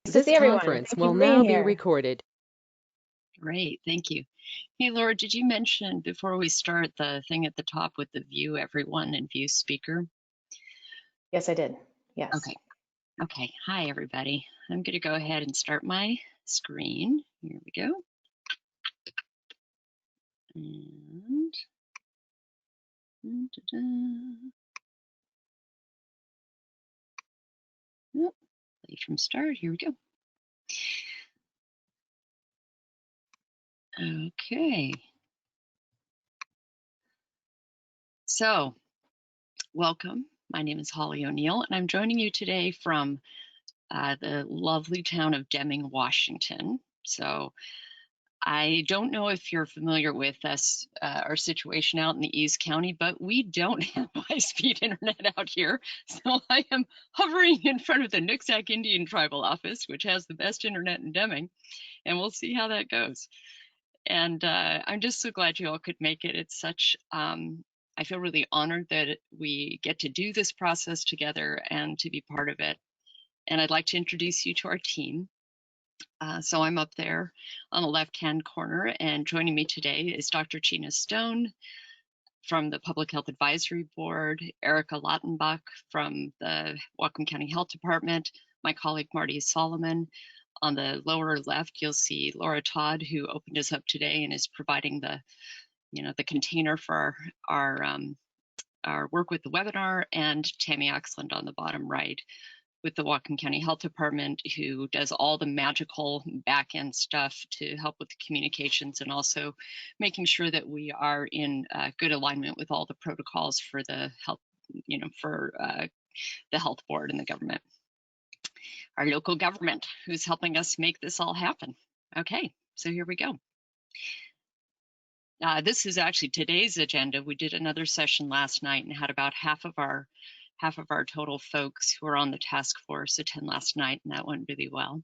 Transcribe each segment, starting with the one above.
This conference will now be recorded. Great, thank you. Hey, Laura, did you mention before we start the thing at the top with the view everyone and view speaker? Yes, I did. Yes. Okay. Hi, everybody. I'm going to go ahead and start my screen. Here we go. And play from start. Here we go. Okay. So, welcome. My name is Holly O'Neill, and I'm joining you today from the lovely town of Deming, Washington. So, I don't know if you're familiar with us, our situation out in the East County, but we don't have high-speed internet out here. So I am hovering in front of the Nooksack Indian Tribal Office, which has the best internet in Deming, and we'll see how that goes. And I'm just so glad you all could make it. It's such, I feel really honored that we get to do this process together and to be part of it. And I'd like to introduce you to our team. So I'm up there on the left-hand corner, and joining me today is Dr. Gina Stoane from the Public Health Advisory Board, Erica Lautenbach from the Whatcom County Health Department, my colleague Marty Solomon. On the lower left, you'll see Laura Todd, who opened us up today and is providing the, the container for our work with the webinar, and Tammy Oxland on the bottom right with the Whatcom County Health Department, who does all the magical back-end stuff to help with the communications and also making sure that we are in good alignment with all the protocols for the health, the health board and the government. Our local government, who's helping us make this all happen. Okay, so here we go. This is actually today's agenda. We did another session last night and had about half of our total folks who are on the task force attend last night, and that went really well.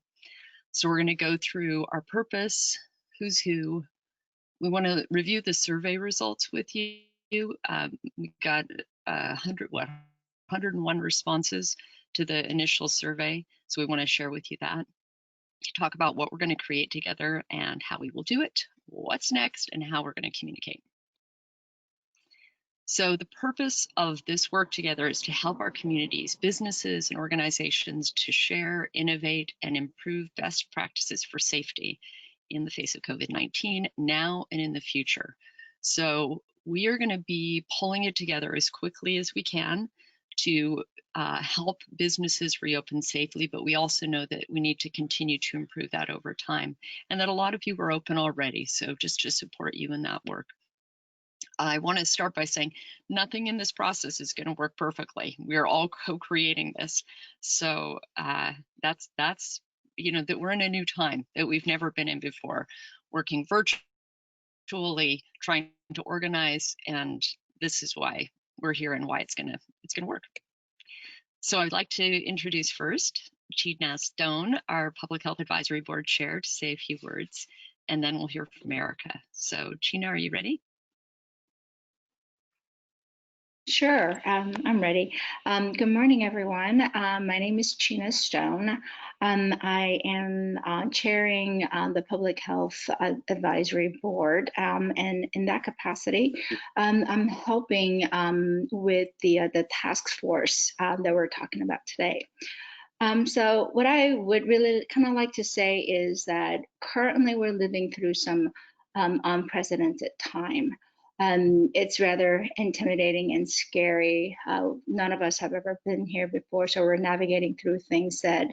So we're going to go through our purpose, who's who. We want to review the survey results with you. We got 101 responses to the initial survey, so we want to share with you that. Talk about what we're going to create together and how we will do it, what's next, and how we're going to communicate. So the purpose of this work together is to help our communities, businesses, and organizations to share, innovate, and improve best practices for safety in the face of COVID-19 now and in the future. So we are going to be pulling it together as quickly as we can to help businesses reopen safely, but we also know that we need to continue to improve that over time, and that a lot of you are open already, so just to support you in that work. I want to start by saying nothing in this process is going to work perfectly. We are all co-creating this. So that's that we're in a new time that we've never been in before, working virtually, trying to organize, and this is why we're here and why it's going to work. So I'd like to introduce first Gina Stoane, our Public Health Advisory Board Chair, to say a few words, and then we'll hear from Erica. So Gina, are you ready? Sure, I'm ready. Good morning, everyone. My name is Gina Stoane. I am chairing the Public Health Advisory Board, and in that capacity, I'm helping with the task force that we're talking about today. So what I would really kind of like to say is that currently we're living through some unprecedented time. It's rather intimidating and scary. None of us have ever been here before, so we're navigating through things that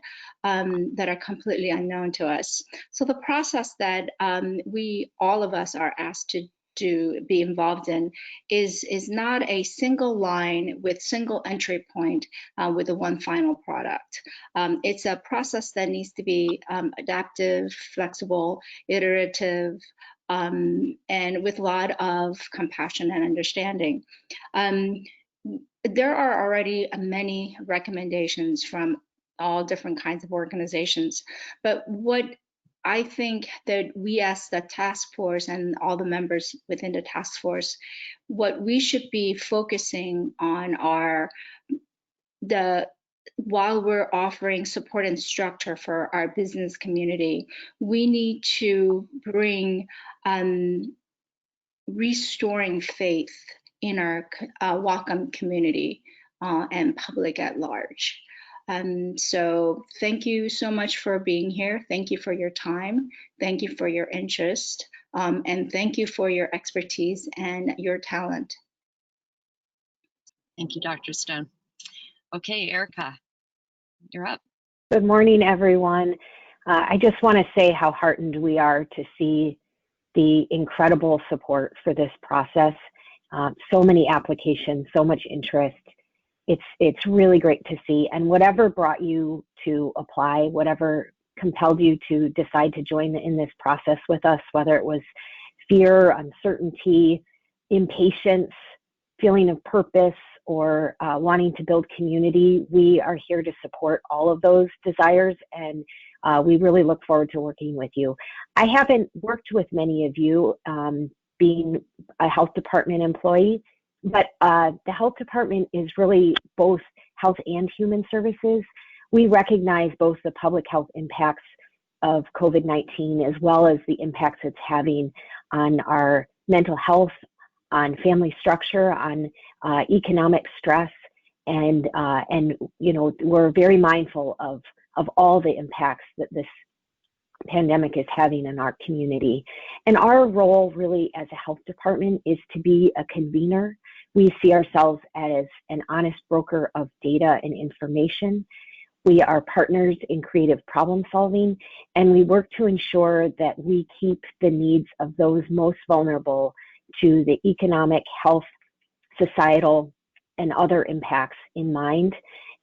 that are completely unknown to us. So the process that all of us are asked to be involved in is not a single line with single entry point with a one final product. It's a process that needs to be adaptive, flexible, iterative, and with a lot of compassion and understanding. There are already many recommendations from all different kinds of organizations, but what I think that we as the task force and all the members within the task force, what we should be focusing on are the while we're offering support and structure for our business community, we need to bring restoring faith in our Whatcom community and public at large. So thank you so much for being here. Thank you for your time. Thank you for your interest. And thank you for your expertise and your talent. Thank you, Dr. Stoane. Okay, Erica, you're up. Good morning, everyone. I just want to say how heartened we are to see the incredible support for this process. So many applications, so much interest. It's really great to see. And whatever brought you to apply, whatever compelled you to decide to join in this process with us, whether it was fear, uncertainty, impatience, feeling of purpose, or wanting to build community, we are here to support all of those desires, and we really look forward to working with you. I haven't worked with many of you, being a health department employee, but the health department is really both health and human services. We recognize both the public health impacts of COVID-19 as well as the impacts it's having on our mental health, on family structure, on economic stress, and you know, we're very mindful of all the impacts that this pandemic is having in our community. And our role really as a health department is to be a convener. We see ourselves as an honest broker of data and information. We are partners in creative problem solving, and we work to ensure that we keep the needs of those most vulnerable to the economic, health, societal, and other impacts in mind.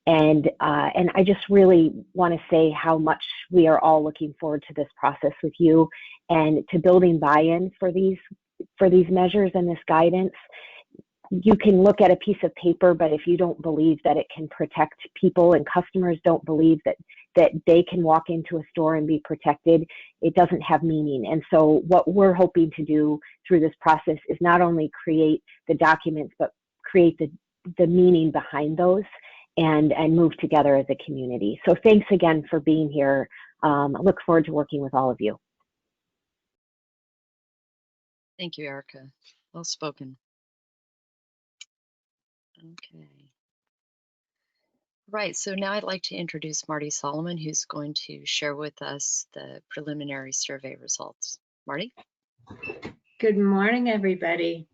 And I just really want to say how much we are all looking forward to this process with you and to building buy-in for these measures and this guidance. You can look at a piece of paper, but if you don't believe that it can protect people and customers don't believe that they can walk into a store and be protected, it doesn't have meaning. And so what we're hoping to do through this process is not only create the documents, but create the meaning behind those and move together as a community. So thanks again for being here. I look forward to working with all of you. Thank you, Erica. Well spoken. Okay. Right, so now I'd like to introduce Marty Solomon, who's going to share with us the preliminary survey results. Marty? Good morning, everybody.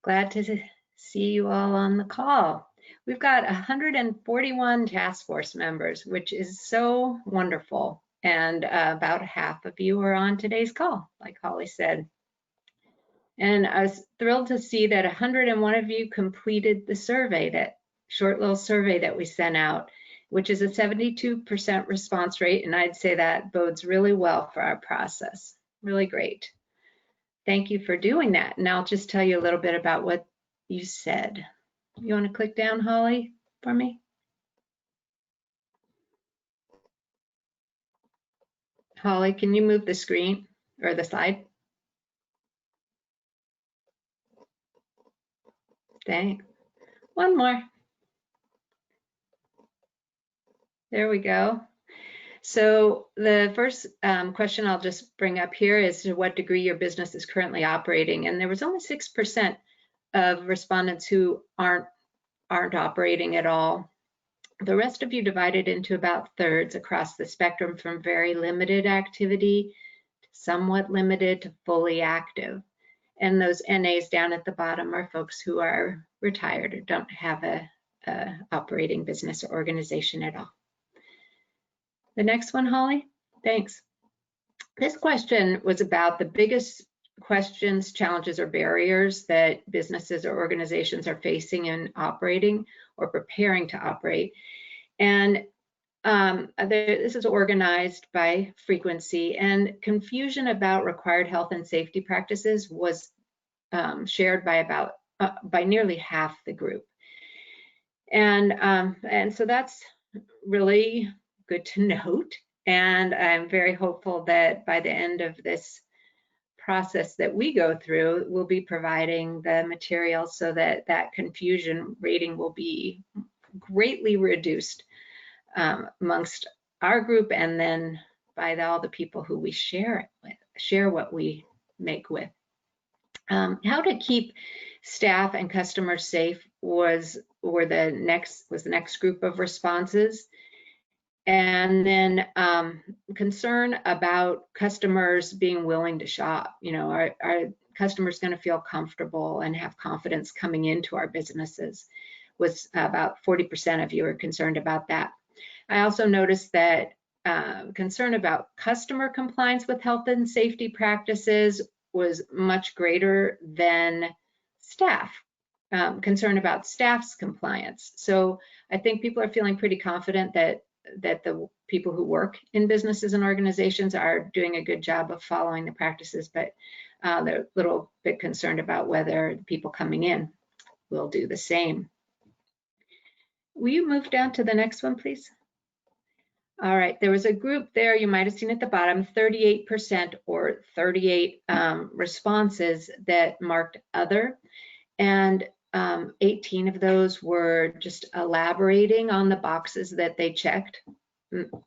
Glad to see you all on the call. We've got 141 task force members, which is so wonderful. And about half of you are on today's call, like Holly said. And I was thrilled to see that 101 of you completed the survey, that short little survey that we sent out, which is a 72% response rate. And I'd say that bodes really well for our process. Really great. Thank you for doing that. And I'll just tell you a little bit about what you said. You want to click down, Holly, for me? Holly, can you move the screen or the slide? Thanks. One more. There we go. So the first question I'll just bring up here is to what degree your business is currently operating. And there was only 6% of respondents who aren't operating at all. The rest of you divided into about thirds across the spectrum from very limited activity to somewhat limited to fully active. And those NAs down at the bottom are folks who are retired or don't have a operating business or organization at all. The next one, Holly, thanks. This question was about the biggest questions, challenges, or barriers that businesses or organizations are facing in operating or preparing to operate. And this is organized by frequency, and confusion about required health and safety practices was shared by nearly half the group. And so that's really good to note. And I'm very hopeful that by the end of this process that we go through, we'll be providing the material so that that confusion rating will be greatly reduced. amongst our group, and then by all the people who we share it with, share what we make with. How to keep staff and customers safe was the next group of responses. And then concern about customers being willing to shop. You know, are customers going to feel comfortable and have confidence coming into our businesses? Was about 40% of you are concerned about that. I also noticed that concern about customer compliance with health and safety practices was much greater than staff. Concern about staff's compliance. So I think people are feeling pretty confident that the people who work in businesses and organizations are doing a good job of following the practices, but they're a little bit concerned about whether the people coming in will do the same. Will you move down to the next one, please? All right, there was a group there, you might have seen at the bottom, 38% or 38 responses that marked other, and 18 of those were just elaborating on the boxes that they checked,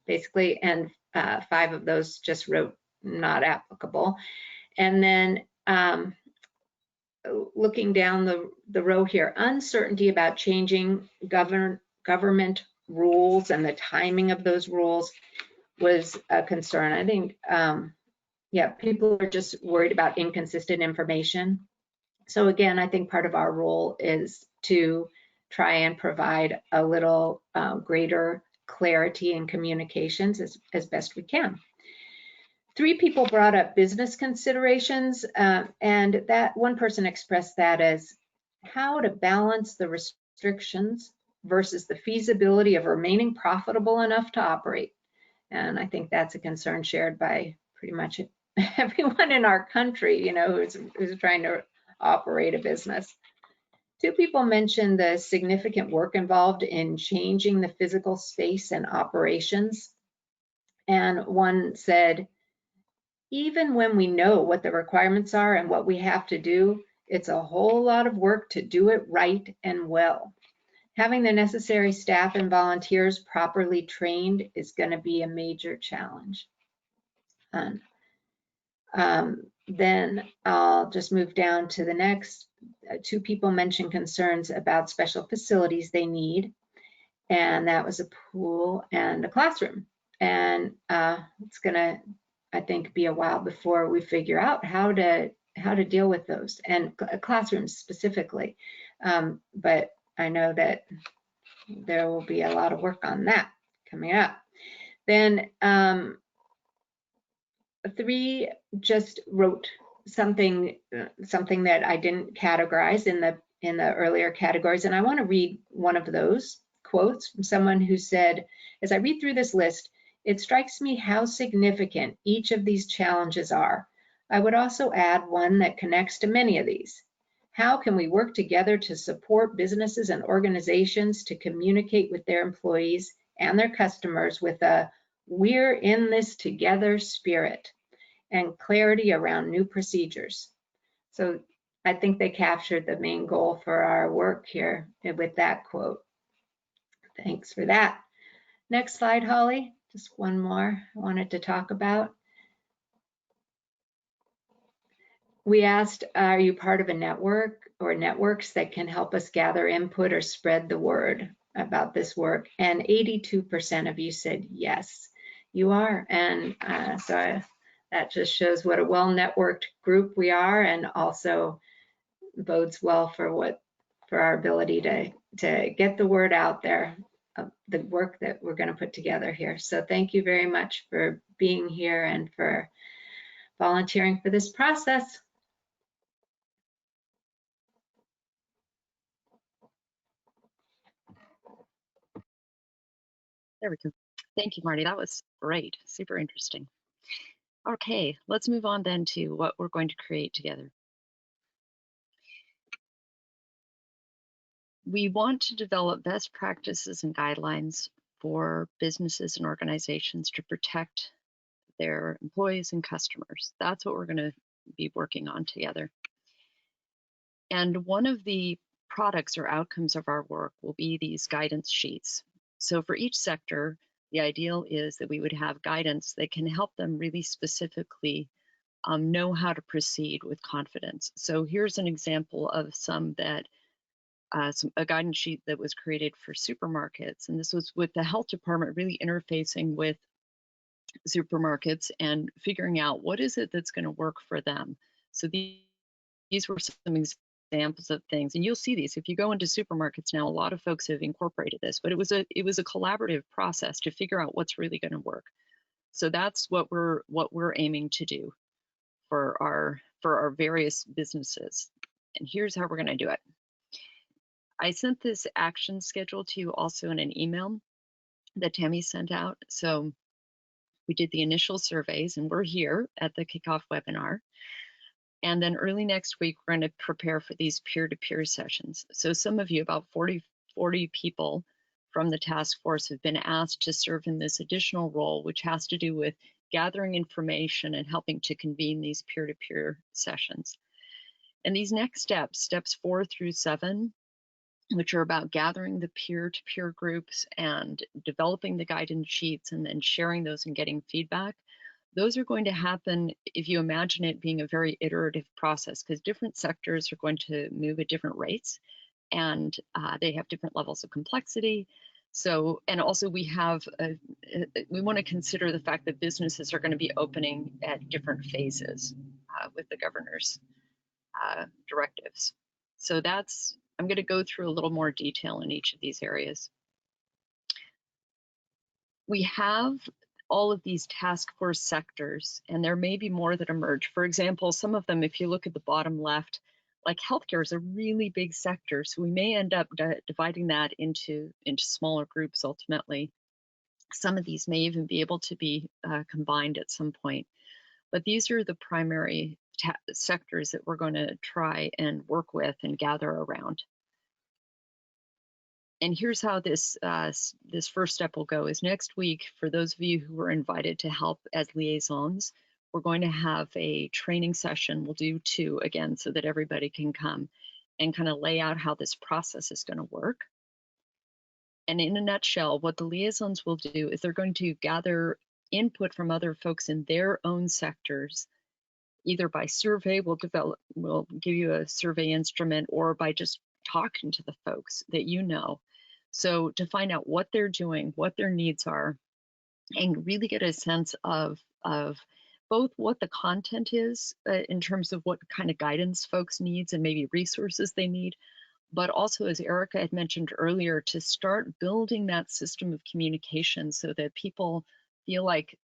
basically, and 5 of those just wrote not applicable. And then looking down the row here, uncertainty about changing government rules and the timing of those rules was a concern. I think, yeah, people are just worried about inconsistent information. So again, I think part of our role is to try and provide a little greater clarity in communications as best we can. 3 people brought up business considerations, and that one person expressed that as how to balance the restrictions versus the feasibility of remaining profitable enough to operate. And I think that's a concern shared by pretty much everyone in our country, you know, who's trying to operate a business. 2 people mentioned the significant work involved in changing the physical space and operations. And one said, even when we know what the requirements are and what we have to do, it's a whole lot of work to do it right and well. Having the necessary staff and volunteers properly trained is going to be a major challenge. Then I'll just move down to the next. 2 people mentioned concerns about special facilities they need, and that was a pool and a classroom. And it's going to, I think, be a while before we figure out how to deal with those, and classrooms specifically. But I know that there will be a lot of work on that coming up. Then 3 just wrote something that I didn't categorize in the earlier categories, and I want to read one of those quotes from someone who said, as I read through this list, it strikes me how significant each of these challenges are. I would also add one that connects to many of these. How can we work together to support businesses and organizations to communicate with their employees and their customers with a "we're in this together" spirit and clarity around new procedures? So I think they captured the main goal for our work here with that quote. Thanks for that. Next slide, Holly. Just one more I wanted to talk about. We asked, are you part of a network or networks that can help us gather input or spread the word about this work? And 82% of you said yes, you are. And so that just shows what a well-networked group we are, and also bodes well for our ability to get the word out there, the work that we're going to put together here. So thank you very much for being here and for volunteering for this process. There we go. Thank you, Marty. That was great. Super interesting. Okay, let's move on then to what we're going to create together. We want to develop best practices and guidelines for businesses and organizations to protect their employees and customers. That's what we're going to be working on together. And one of the products or outcomes of our work will be these guidance sheets. So for each sector, the ideal is that we would have guidance that can help them really specifically know how to proceed with confidence. So here's an example of a guidance sheet that was created for supermarkets. And this was with the health department really interfacing with supermarkets and figuring out what is it that's going to work for them. So these were some examples of things, and you'll see these if you go into supermarkets now. A lot of folks have incorporated this, but it was a collaborative process to figure out what's really going to work. So that's what we're aiming to do for our various businesses. And here's how we're going to do it. I sent this action schedule to you also in an email that Tammy sent out. So we did the initial surveys, and we're here at the kickoff webinar. And then early next week, we're going to prepare for these peer-to-peer sessions. So some of you, about 40 people from the task force, have been asked to serve in this additional role, which has to do with gathering information and helping to convene these peer-to-peer sessions. And these next steps 4 through 7, which are about gathering the peer-to-peer groups and developing the guidance sheets and then sharing those and getting feedback, those are going to happen if you imagine it being a very iterative process, because different sectors are going to move at different rates, and they have different levels of complexity. So, and also we want to consider the fact that businesses are going to be opening at different phases with the governor's directives. So I'm going to go through a little more detail in each of these areas. We have all of these task force sectors, and there may be more that emerge. For example, some of them, if you look at the bottom left, like healthcare is a really big sector, so we may end up dividing that into smaller groups ultimately. Some of these may even be able to be combined at some point. But these are the primary sectors that we're going to try and work with and gather around. And here's how this first step will go is next week, for those of you who are invited to help as liaisons, we're going to have a training session. We'll do 2 again so that everybody can come and kind of lay out how this process is going to work. And in a nutshell, what the liaisons will do is they're going to gather input from other folks in their own sectors, either by survey, we'll give you a survey instrument, or by just talking to the folks that you know. So to find out what they're doing, what their needs are, and really get a sense of both what the content is in terms of what kind of guidance folks needs and maybe resources they need, but also, as Erica had mentioned earlier, to start building that system of communication so that people feel like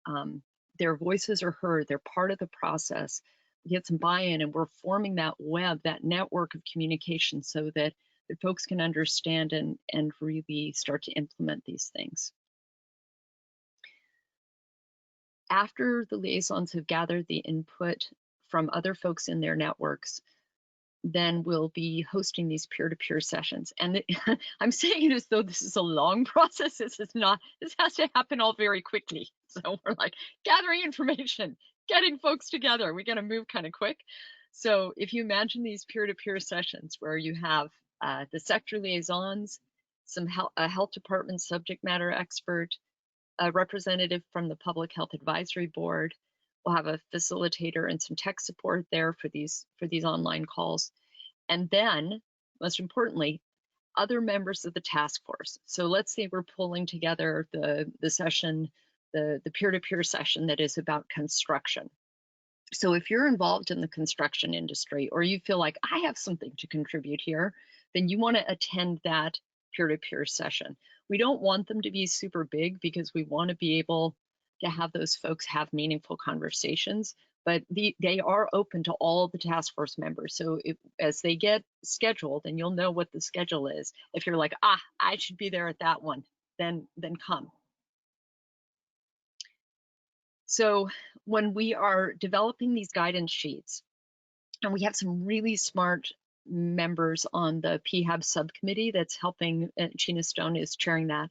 their voices are heard, they're part of the process, get some buy-in, and we're forming that web, that network of communication so that the folks can understand and really start to implement these things. After the liaisons have gathered the input from other folks in their networks, then we'll be hosting these peer-to-peer sessions. And I'm saying it as though this is a long process. This has to happen all very quickly. So we're like gathering information, getting folks together. We got to move kind of quick. So if you imagine these peer-to-peer sessions where you have the sector liaisons, a health department subject matter expert, a representative from the Public Health Advisory Board. We'll have a facilitator and some tech support there for these online calls. And then, most importantly, other members of the task force. So let's say we're pulling together the session, the peer-to-peer session that is about construction. So if you're involved in the construction industry, or you feel like I have something to contribute here, then you want to attend that peer-to-peer session. We don't want them to be super big because we want to be able to have those folks have meaningful conversations, but they are open to all the task force members. So as they get scheduled, and you'll know what the schedule is, if you're like, I should be there at that one, then come. So when we are developing these guidance sheets, and we have some really smart members on the PHAB subcommittee that's helping, Gina Stoane is chairing that,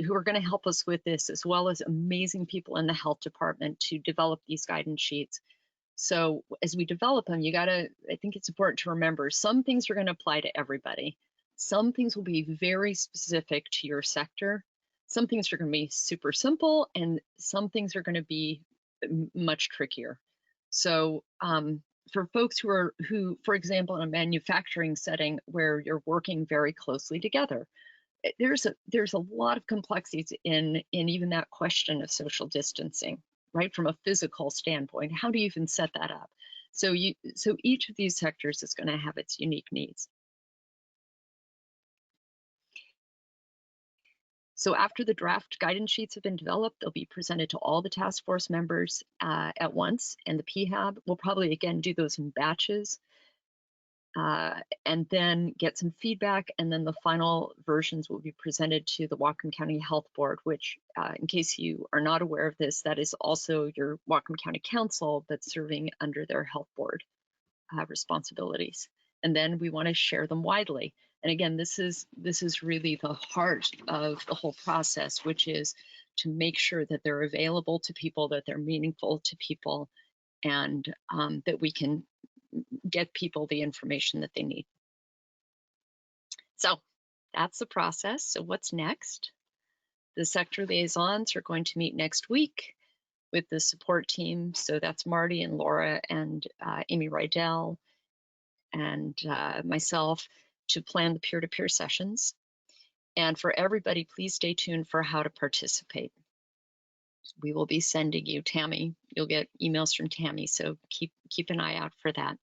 who are going to help us with this, as well as amazing people in the health department to develop these guidance sheets. So as we develop them, I think it's important to remember some things are going to apply to everybody. Some things will be very specific to your sector. Some things are going to be super simple, and some things are going to be much trickier. So for folks who, for example, in a manufacturing setting where you're working very closely together, there's a lot of complexities in even that question of social distancing, right? From a physical standpoint, how do you even set that up? So each of these sectors is going to have its unique needs. So after the draft guidance sheets have been developed, they'll be presented to all the task force members at once, and the PHAB will probably again do those in batches, and then get some feedback, and then the final versions will be presented to the Whatcom County Health Board, which, in case you are not aware of this, that is also your Whatcom County Council that's serving under their health board responsibilities. And then we want to share them widely. And again, this is really the heart of the whole process, which is to make sure that they're available to people, that they're meaningful to people, and that we can get people the information that they need. So that's the process. So what's next? The sector liaisons are going to meet next week with the support team. So that's Marty and Laura and Amy Rydell and myself to plan the peer-to-peer sessions. And for everybody, please stay tuned for how to participate. We will be sending you, Tammy, you'll get emails from Tammy, so keep an eye out for that.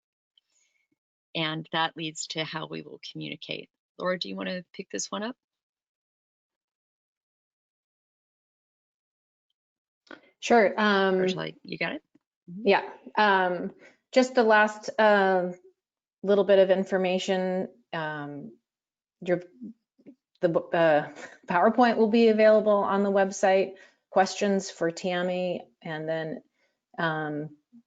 And that leads to how we will communicate. Laura, do you want to pick this one up? Sure. You got it? Mm-hmm. Yeah. Just the last little bit of information. The PowerPoint will be available on the website. Questions for Tammy, and then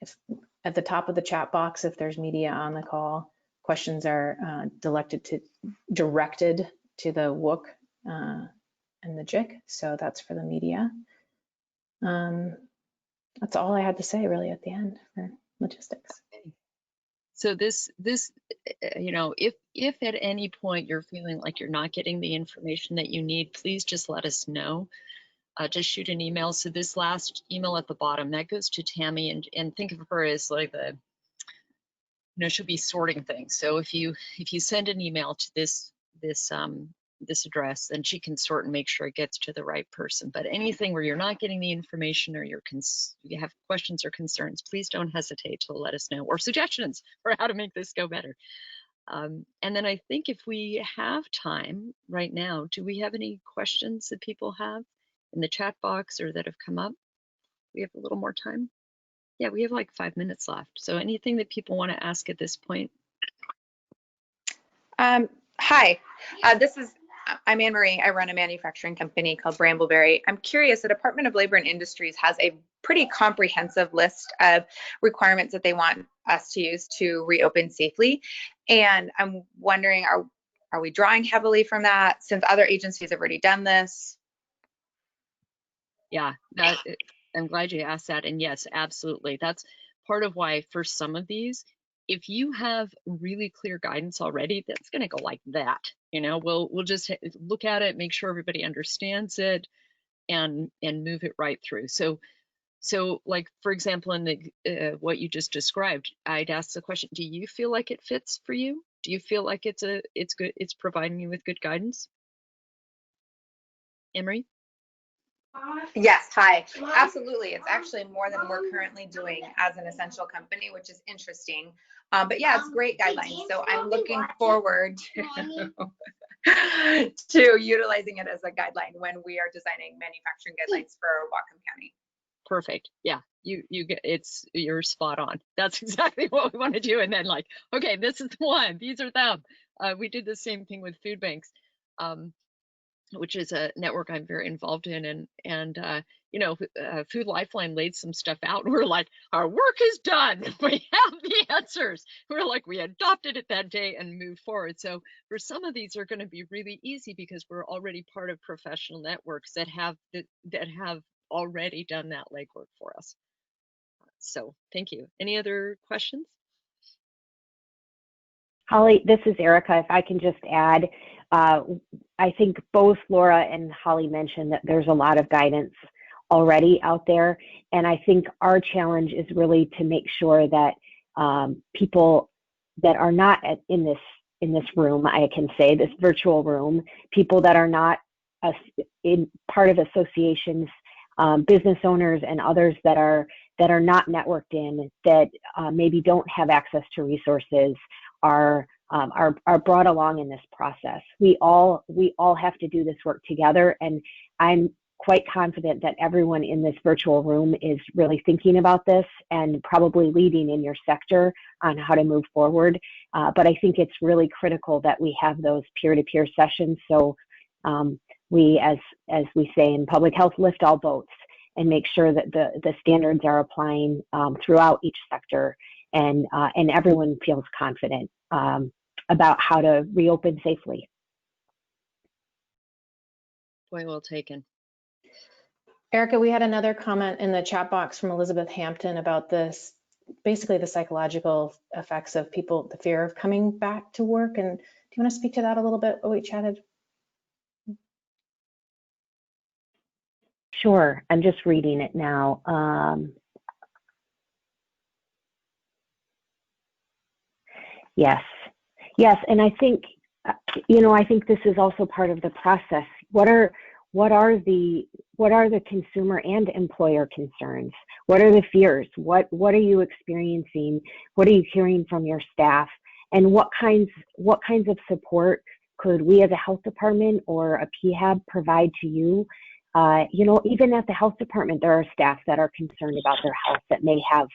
if at the top of the chat box, if there's media on the call, questions are directed to the WOOC and the JIC. So that's for the media. That's all I had to say really at the end for logistics. Okay. So this, you know, if at any point you're feeling like you're not getting the information that you need, please just let us know. Just shoot an email. So this last email at the bottom, that goes to Tammy, and think of her as like the, you know, she'll be sorting things. So if you send an email to this address, then she can sort and make sure it gets to the right person. But anything where you're not getting the information, or you have questions or concerns, please don't hesitate to let us know, or suggestions for how to make this go better. And then I think if we have time right now, do we have any questions that people have in the chat box or that have come up? We have a little more time. Yeah, we have like 5 minutes left. So anything that people want to ask at this point? Hi, I'm Anne Marie. I run a manufacturing company called Brambleberry. I'm curious, the Department of Labor and Industries has a pretty comprehensive list of requirements that they want us to use to reopen safely. And I'm wondering, are we drawing heavily from that since other agencies have already done this? Yeah, I'm glad you asked that. And yes, absolutely. That's part of why for some of these, if you have really clear guidance already, that's going to go like that. You know, we'll just look at it, make sure everybody understands it, and move it right through. So like, for example, in the what you just described, I'd ask the question, do you feel like it fits for you? Do you feel like it's good, it's providing you with good guidance? Emery? Yes, hi. Absolutely. It's actually more than we're currently doing as an essential company, which is interesting. But yeah, it's great guidelines. So I'm looking forward to utilizing it as a guideline when we are designing manufacturing guidelines for Whatcom County. Perfect. Yeah, you're spot on. That's exactly what we want to do. And then like, okay, this is the one, these are them. We did the same thing with food banks, which is a network I'm very involved in. And you know, Food Lifeline laid some stuff out, and we're like, our work is done. We have the answers. We're like, we adopted it that day and moved forward. So for some of these are going to be really easy because we're already part of professional networks that have already done that legwork for us. So thank you. Any other questions? Holly, this is Erica. If I can just add, I think both Laura and Holly mentioned that there's a lot of guidance already out there. And I think our challenge is really to make sure that people that are not in this room, I can say, this virtual room, people that are not in part of associations, business owners and others that are not networked in, that maybe don't have access to resources, are brought along in this process. We all have to do this work together, and I'm quite confident that everyone in this virtual room is really thinking about this and probably leading in your sector on how to move forward. But I think it's really critical that we have those peer-to-peer sessions, so we, as we say in public health, lift all boats and make sure that the standards are applying throughout each sector, and everyone feels confident about how to reopen safely. Point well taken. Erica, we had another comment in the chat box from Elizabeth Hampton about this, basically the psychological effects of people, the fear of coming back to work. And do you want to speak to that a little bit, what we chatted? Sure, I'm just reading it now. Yes, and I think, I think this is also part of the process. What are the consumer and employer concerns? What are the fears? What are you experiencing? What are you hearing from your staff? And what kinds of support could we as a health department or a PHAB provide to you? Even at the health department, there are staff that are concerned about their health that may have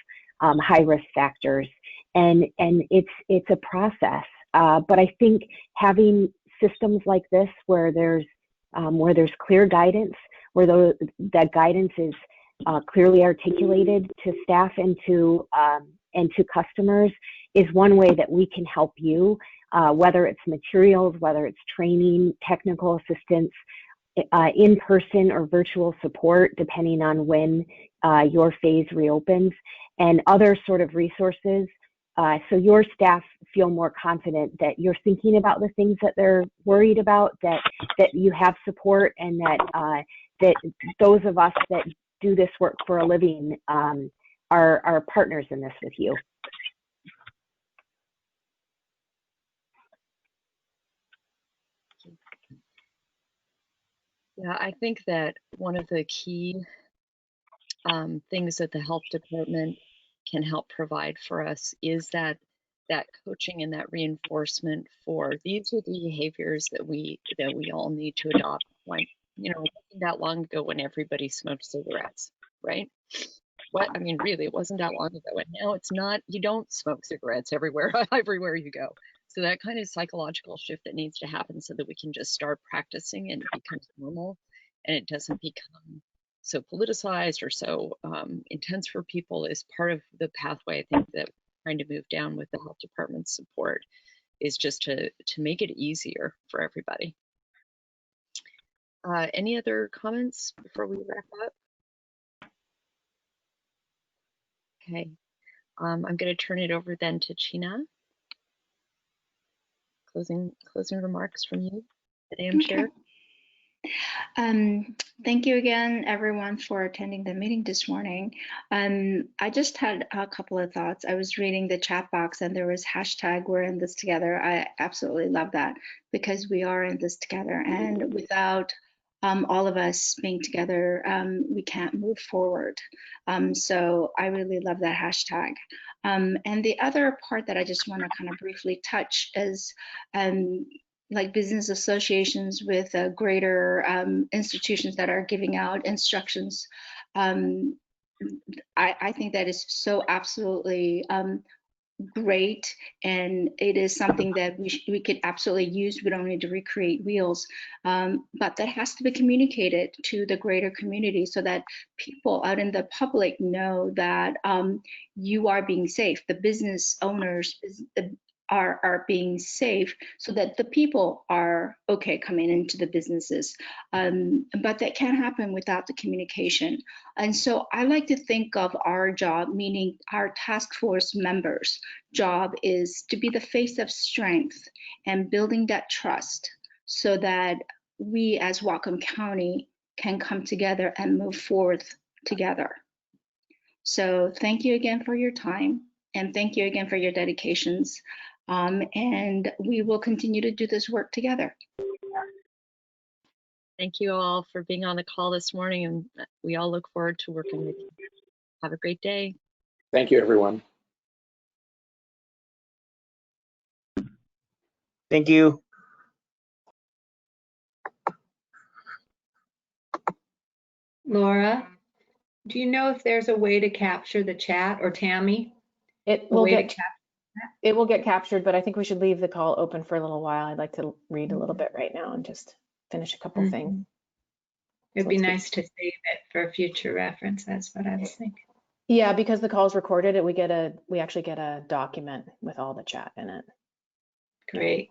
high risk factors, and it's a process. But I think having systems like this where there's clear guidance, where that guidance is clearly articulated to staff and to customers, is one way that we can help you, whether it's materials, whether it's training, technical assistance, in-person or virtual support, depending on when your phase reopens, and other sort of resources. So your staff feel more confident that you're thinking about the things that they're worried about, that you have support, and that those of us that do this work for a living are partners in this with you. Yeah, I think that one of the key things that the health department can help provide for us is that coaching and that reinforcement for these are the behaviors that we all need to adopt. Like, it wasn't that long ago when everybody smoked cigarettes, right? Really, it wasn't that long ago, and now it's not. You don't smoke cigarettes everywhere you go. So that kind of psychological shift that needs to happen so that we can just start practicing and it becomes normal, and it doesn't become so politicized or so intense for people, is part of the pathway I think that we're trying to move down with the health department's support, is just to make it easier for everybody. Any other comments before we wrap up? Okay, I'm going to turn it over then to China. Closing remarks from you, the AM Chair. Thank you again, everyone, for attending the meeting this morning. I just had a couple of thoughts. I was reading the chat box and there was hashtag "we're in this together." I absolutely love that, because we are in this together, and without all of us being together, we can't move forward. So I really love that hashtag. And the other part that I just want to kind of briefly touch is like business associations with greater institutions that are giving out instructions. I think that is so absolutely great, and it is something that we could absolutely use. We don't need to recreate wheels, but that has to be communicated to the greater community so that people out in the public know that you are being safe. The business owners are being safe, so that the people are okay coming into the businesses. But that can't happen without the communication. And so I like to think of our job, meaning our task force members' job, is to be the face of strength and building that trust, so that we as Whatcom County can come together and move forward together. So thank you again for your time, and thank you again for your dedications. And we will continue to do this work together. Thank you all for being on the call this morning, and we all look forward to working with you. Have a great day. Thank you, everyone. Thank you. Laura, do you know if there's a way to capture the chat, or Tammy? It A will way to get it will get captured, but I think we should leave the call open for a little while. I'd like to read a little bit right now and just finish a couple things. It'd So be let's get- nice to save it for future reference. That's what I was thinking. Yeah, because the call is recorded, we actually get a document with all the chat in it. Great.